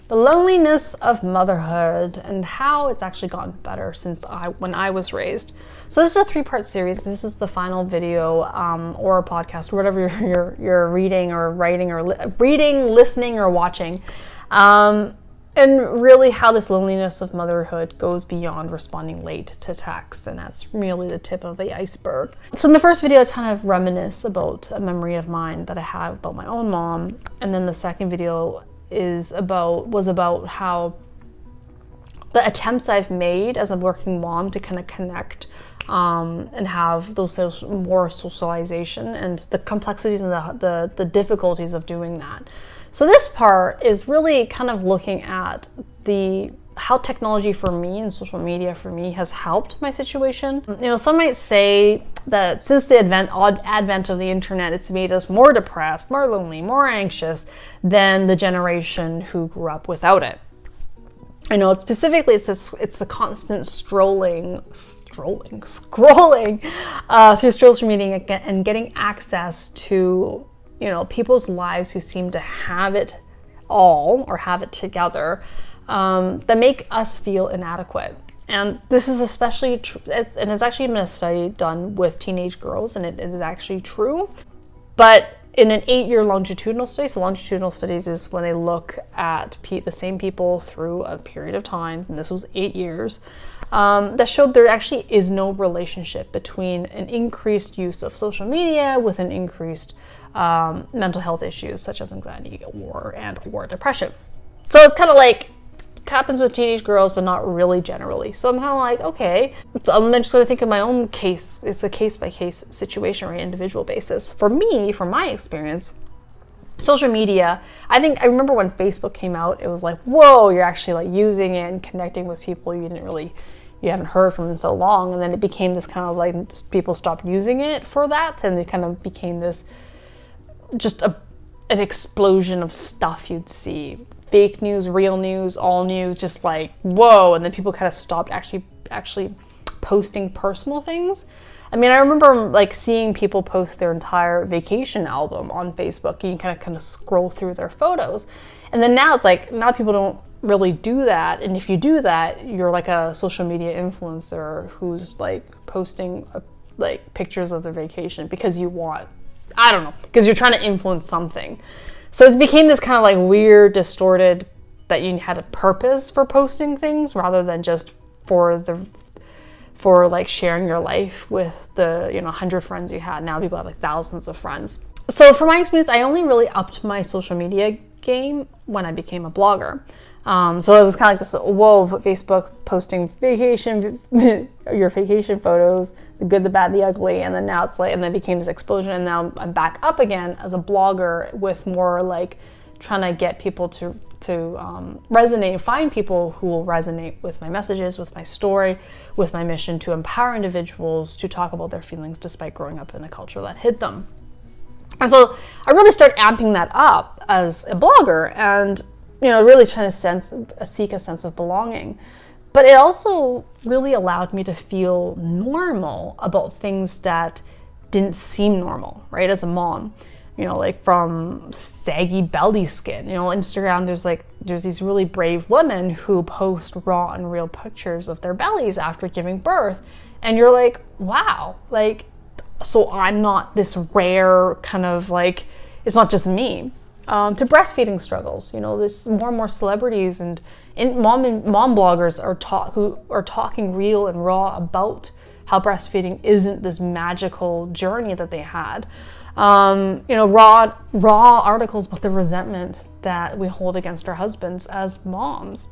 the loneliness of motherhood and how it's actually gotten better since when I was raised. So this is a 3-part series. This is the final video or a podcast or whatever you're reading or writing or listening or watching. And really how this loneliness of motherhood goes beyond responding late to texts, and that's really the tip of the iceberg. So in the first video, I kind of reminisce about a memory of mine that I had about my own mom, and then the second video was about how the attempts I've made as a working mom to kind of connect and have those more socialization and the complexities and the difficulties of doing that. So this part is really kind of looking at how technology for me and social media for me has helped my situation. You know, some might say that since the advent of the internet, it's made us more depressed, more lonely, more anxious than the generation who grew up without it. I know specifically it's the constant scrolling through social media and getting access to, you know, people's lives who seem to have it all or have it together, that make us feel inadequate. And this is especially true, and it's actually been a study done with teenage girls, and it is actually true. But in an 8-year longitudinal study, so longitudinal studies is when they look at the same people through a period of time, and this was 8 years, that showed there actually is no relationship between an increased use of social media with an increased mental health issues such as anxiety or depression. So it's kind of like happens with teenage girls, but not really generally. So I'm kind of like, okay, I'm just going to think of my own case. It's a case-by-case situation or individual basis. For me, from my experience, social media, I remember when Facebook came out, it was like, whoa, you're actually like using it and connecting with people you haven't heard from in so long. And then it became this kind of like, people stopped using it for that, and it kind of became this just an explosion of stuff you'd see. Fake news, real news, all news, just like, whoa. And then people kind of stopped actually posting personal things. I mean, I remember like seeing people post their entire vacation album on Facebook, and you kind of scroll through their photos. And then now it's like, now people don't really do that. And if you do that, you're like a social media influencer who's like posting like pictures of their vacation because you want, I don't know, because you're trying to influence something. So it became this kind of like weird, distorted, that you had a purpose for posting things rather than just for like sharing your life with the 100 friends you had. Now people have like thousands of friends. So from my experience, I only really upped my social media game when I became a blogger. So it was kind of like this, whoa, Facebook posting your vacation photos, the good, the bad, the ugly, and then now it's like, and then it became this explosion, and now I'm back up again as a blogger with more like trying to get people to resonate, find people who will resonate with my messages, with my story, with my mission to empower individuals to talk about their feelings despite growing up in a culture that hid them. And so I really started amping that up as a blogger, and really trying to seek a sense of belonging. But it also really allowed me to feel normal about things that didn't seem normal, right? As a mom, like from saggy belly skin, Instagram, there's these really brave women who post raw and real pictures of their bellies after giving birth. And you're like, wow, like, so I'm not this rare kind of like, it's not just me. To breastfeeding struggles, there's more and more celebrities and mom bloggers who are talking real and raw about how breastfeeding isn't this magical journey that they had. Raw articles about the resentment that we hold against our husbands as moms.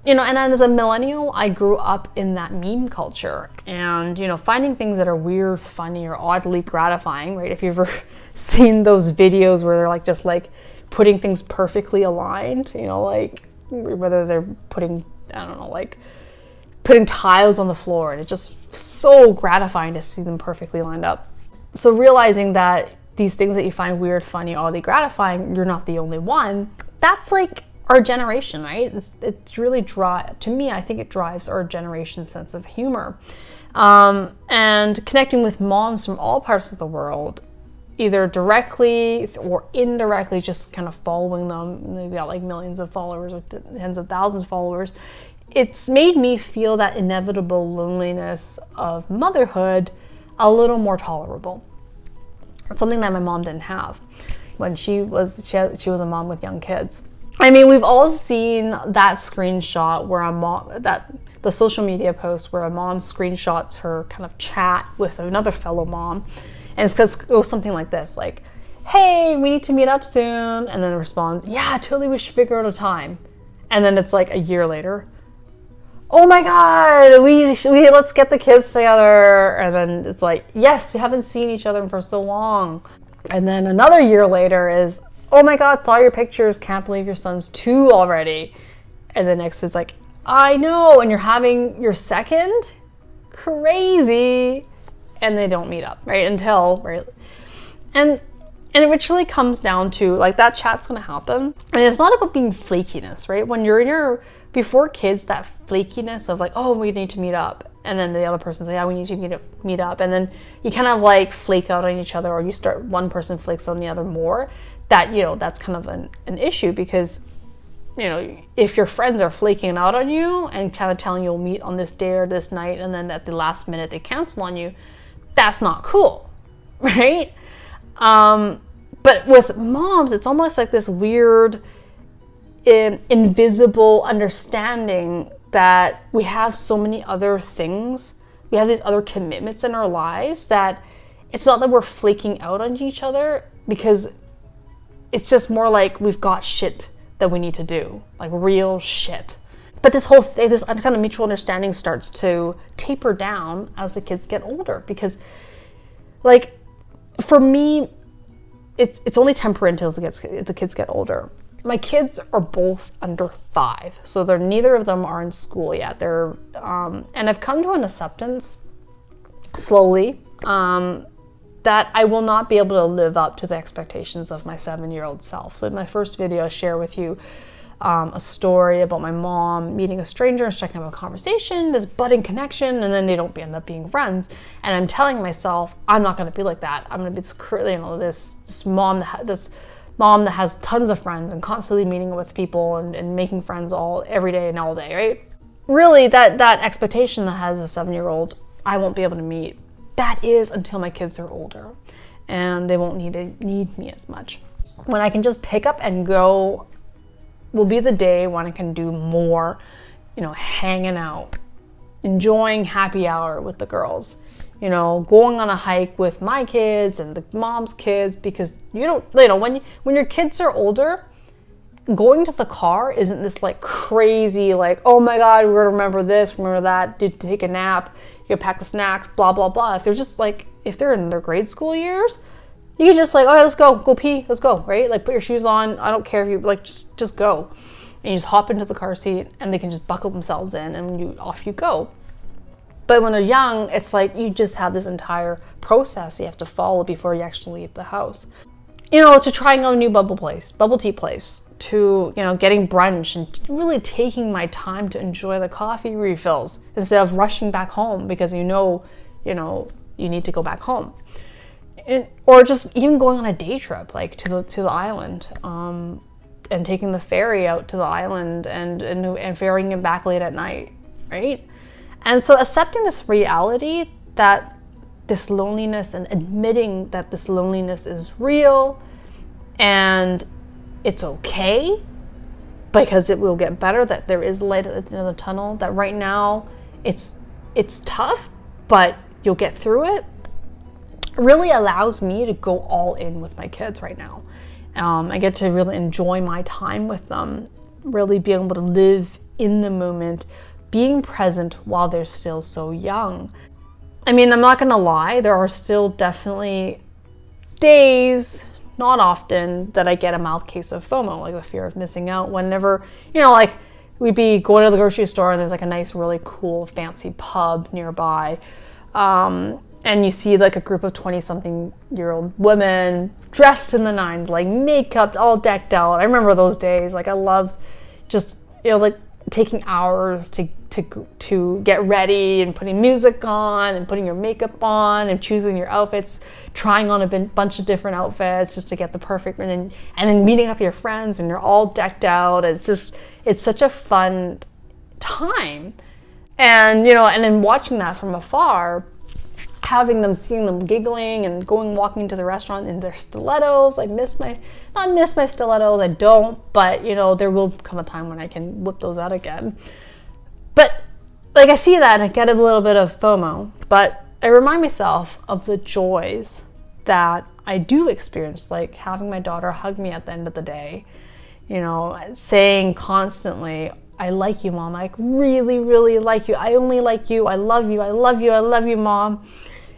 And as a millennial, I grew up in that meme culture, and, finding things that are weird, funny, or oddly gratifying, right? If you've ever seen those videos where they're like, just like putting things perfectly aligned, like whether they're putting, I don't know, like putting tiles on the floor, and it's just so gratifying to see them perfectly lined up. So realizing that these things that you find weird, funny, oddly gratifying, you're not the only one. That's like our generation, right? It's really to me, I think it drives our generation's sense of humor. And connecting with moms from all parts of the world, either directly or indirectly just kind of following them. They've got like millions of followers or tens of thousands of followers. It's made me feel that inevitable loneliness of motherhood a little more tolerable. It's something that my mom didn't have when she was a mom with young kids. I mean, we've all seen that screenshot where the social media post where a mom screenshots her kind of chat with another fellow mom, and it goes something like this, like, "Hey, we need to meet up soon," and then responds, "Yeah, totally, we should figure out a time." And then it's like a year later, "Oh my God, let's get the kids together." And then it's like, "Yes, we haven't seen each other for so long." And then another year later is, "Oh my God, saw your pictures, can't believe your son's 2 already." And the next is like, "I know, and you're having your second? Crazy." And they don't meet up, right? And it literally comes down to, like, that chat's gonna happen. And it's not about being flakiness, right? When you're before kids, that flakiness of like, "Oh, we need to meet up." And then the other person says, "Yeah, we need to meet up." And then you kind of like flake out on each other, or one person flakes on the other more. That's kind of an issue, because, if your friends are flaking out on you and kind of telling you'll meet on this day or this night, and then at the last minute they cancel on you, that's not cool, right? But with moms, it's almost like this weird, invisible understanding that we have so many other things, we have these other commitments in our lives, that it's not that we're flaking out on each other, because it's just more like we've got shit that we need to do, like real shit. But this whole thing, this kind of mutual understanding starts to taper down as the kids get older, because, like, for me, it's only temporary until the kids get older. My kids are both under 5, so neither of them are in school yet. And I've come to an acceptance slowly that I will not be able to live up to the expectations of my 7-year-old self. So in my first video, I share with you a story about my mom meeting a stranger and striking up a conversation, this budding connection, and then they don't end up being friends. And I'm telling myself, I'm not going to be like that. I'm going to be this mom that has tons of friends and constantly meeting with people and making friends every day and all day, right? Really, that expectation that has a 7-year-old, I won't be able to meet. That is until my kids are older and they won't need me as much. When I can just pick up and go will be the day when I can do more, hanging out, enjoying happy hour with the girls, going on a hike with my kids and the mom's kids, because when your kids are older, going to the car isn't this like crazy, like, "Oh my God, we're gonna remember this, remember that, take a nap, you can pack the snacks, blah, blah, blah." If they're in their grade school years, you can just like, "Okay, let's go pee, let's go," right? Like, put your shoes on. I don't care if you like, just go. And you just hop into the car seat and they can just buckle themselves in and off you go. But when they're young, it's like you just have this entire process you have to follow before you actually leave the house. To trying out a new bubble tea place, to, getting brunch and really taking my time to enjoy the coffee refills instead of rushing back home because you need to go back home. Or just even going on a day trip, like to the island, and taking the ferry out to the island and ferrying it back late at night, right? And so accepting this reality that this loneliness and admitting that this loneliness is real and it's okay, because it will get better, that there is light at the end of the tunnel, that right now it's tough, but you'll get through it, really allows me to go all in with my kids right now. I get to really enjoy my time with them, really being able to live in the moment, being present while they're still so young. I mean, I'm not gonna lie, there are still definitely days, not often, that I get a mild case of FOMO, like the fear of missing out, whenever, like we'd be going to the grocery store and there's like a nice, really cool, fancy pub nearby. And you see like a group of 20-something-year-old women dressed in the nines, like makeup all decked out. I remember those days. Like, I loved just, like taking hours to get ready and putting music on and putting your makeup on and choosing your outfits, trying on a bunch of different outfits just to get the perfect, and then meeting up with your friends and you're all decked out. It's such a fun time. And, you know, and then watching that from afar, seeing them giggling and walking to the restaurant in their stilettos. Not miss my stilettos, I don't, but, you know, there will come a time when I can whip those out again. But, like, I see that and I get a little bit of FOMO, but I remind myself of the joys that I do experience, like having my daughter hug me at the end of the day, you know, saying constantly, I like you, Mom. I really, really like you. I only like you. I love you. I love you. I love you, Mom.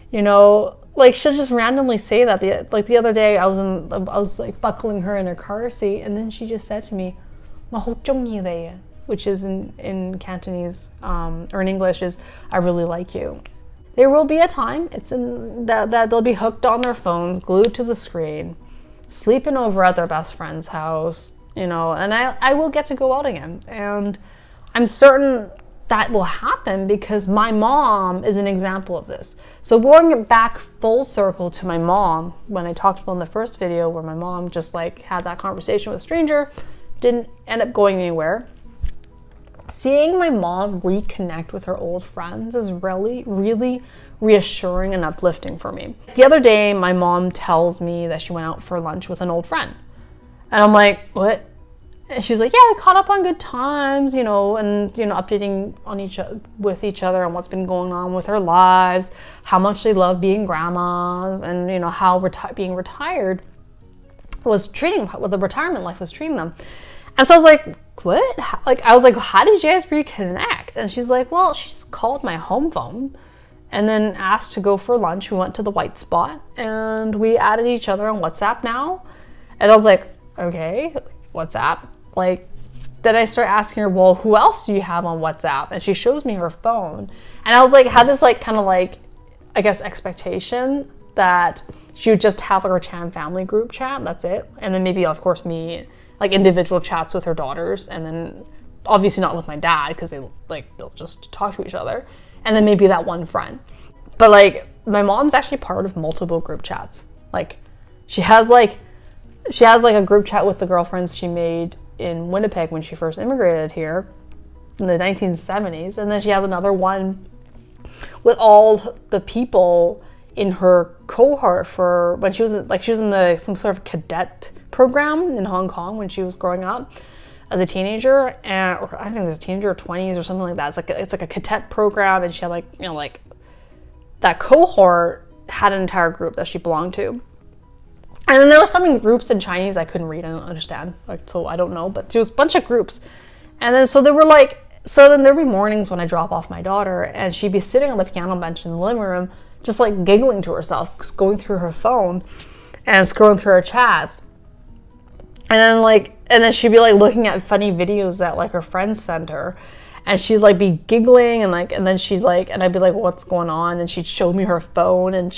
You know, like, she'll just randomly say that. The other day, I was like buckling her in her car seat, and then she just said to me, "Ma hao zhong yi de," which is in Cantonese, or in English is, I really like you. There will be a time that they'll be hooked on their phones, glued to the screen, sleeping over at their best friend's house, you know, and I will get to go out again. And I'm certain that will happen because my mom is an example of this. So going back full circle to my mom, when I talked about in the first video where my mom just like had that conversation with a stranger, didn't end up going anywhere. Seeing my mom reconnect with her old friends is really, really reassuring and uplifting for me. The other day, my mom tells me that she went out for lunch with an old friend. And I'm like, what? And she's like, yeah, we caught up on good times, you know, and, you know, updating on with each other on what's been going on with their lives, how much they love being grandmas, and, you know, how being retired was treating, what the retirement life was treating them. And so I was like, what? I was like, how did you guys reconnect? And she's like, well, she just called my home phone and then asked to go for lunch. We went to the White Spot and we added each other on WhatsApp now. And I was like, okay, WhatsApp. Like, then I start asking her, well, who else do you have on WhatsApp? And she shows me her phone. And I was like, had this like kind of like, I guess, expectation that she would just have like her Chan family group chat. That's it. And then maybe, of course, me, like individual chats with her daughters. And then obviously not with my dad because they'll just talk to each other. And then maybe that one friend. But like, my mom's actually part of multiple group chats. Like, she has like a group chat with the girlfriends she made in Winnipeg when she first immigrated here in the 1970s. And then she has another one with all the people in her cohort for when she was in some sort of cadet program in Hong Kong when she was growing up as a teenager, or I think it was a teenager or 20s or something like that. It's like a cadet program, and she had like, you know, like that cohort had an entire group that she belonged to. And then there were some groups in Chinese I couldn't read, I don't understand, like, so I don't know, but there was a bunch of groups. And then so then there'd be mornings when I drop off my daughter and she'd be sitting on the piano bench in the living room just like giggling to herself, going through her phone and scrolling through her chats. And then she'd be like looking at funny videos that like her friends sent her, and she'd like be giggling and then she'd like, and I'd be like, what's going on? And she'd show me her phone, and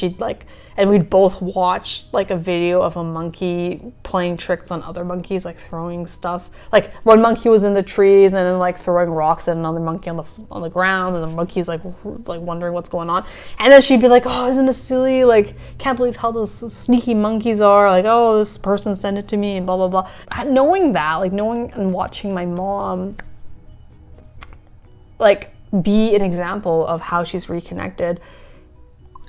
and we'd both watch like a video of a monkey playing tricks on other monkeys, like throwing stuff. Like one monkey was in the trees and then like throwing rocks at another monkey on the ground, and the monkey's like wondering what's going on. And then she'd be like, oh, isn't it silly? Like, can't believe how those sneaky monkeys are. Like, oh, this person sent it to me and blah, blah, blah. Knowing and watching my mom like be an example of how she's reconnected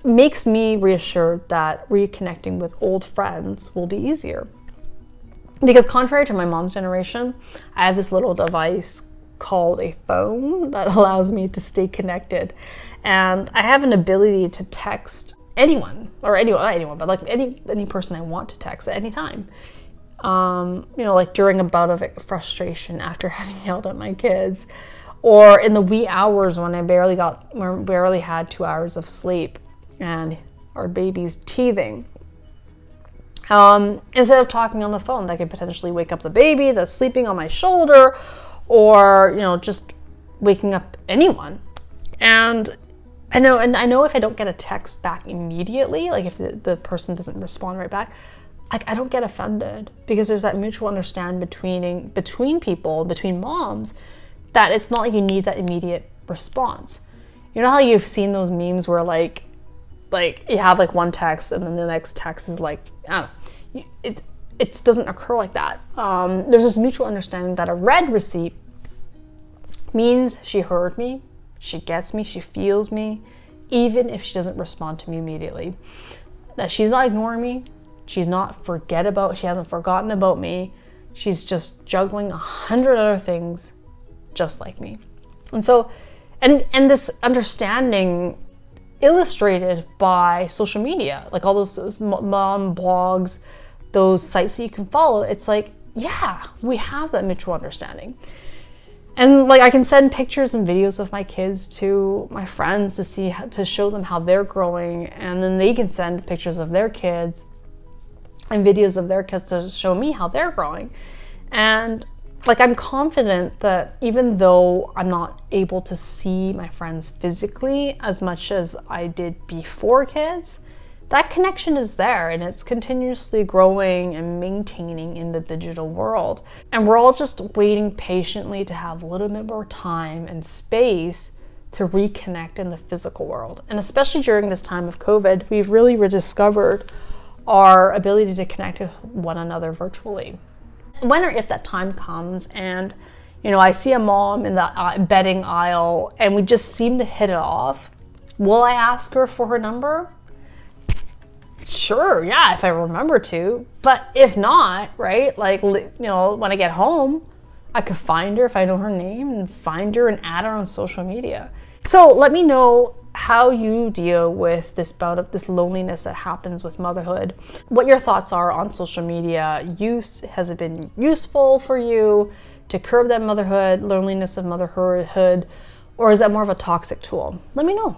makes me reassured that reconnecting with old friends will be easier. Because contrary to my mom's generation, I have this little device called a phone that allows me to stay connected. And I have an ability to text anyone, not anyone, but like any person I want to text at any time. You know, like during a bout of frustration after having yelled at my kids, or in the wee hours when I barely had 2 hours of sleep and our baby's teething. Instead of talking on the phone, that could potentially wake up the baby that's sleeping on my shoulder, or, you know, just waking up anyone. And I know if I don't get a text back immediately, like if the person doesn't respond right back, I don't get offended, because there's that mutual understanding between people, between moms, that it's not like you need that immediate response. You know how you've seen those memes where like you have like one text and then the next text is like, I don't know, it doesn't occur like that. There's this mutual understanding that a read receipt means she heard me, she gets me, she feels me, even if she doesn't respond to me immediately. That she's not ignoring me, she hasn't forgotten about me, she's just juggling 100 other things just like me. And so, and this understanding illustrated by social media, like all those mom blogs, those sites that you can follow, it's like, yeah, we have that mutual understanding. And like I can send pictures and videos of my kids to my friends to show them how they're growing, and then they can send pictures of their kids and videos of their kids to show me how they're growing. And like I'm confident that even though I'm not able to see my friends physically as much as I did before kids, that connection is there, and it's continuously growing and maintaining in the digital world. And we're all just waiting patiently to have a little bit more time and space to reconnect in the physical world. And especially during this time of COVID, we've really rediscovered our ability to connect with one another virtually. When or if that time comes and, you know, I see a mom in the bedding aisle and we just seem to hit it off, will I ask her for her number? Sure, yeah, if I remember to. But if not, right, like, you know, when I get home, I could find her if I know her name and find her and add her on social media. So let me know how you deal with this bout of this loneliness that happens with motherhood. What your thoughts are on social media use. Has it been useful for you to curb that loneliness of motherhood, or is that more of a toxic tool? Let me know.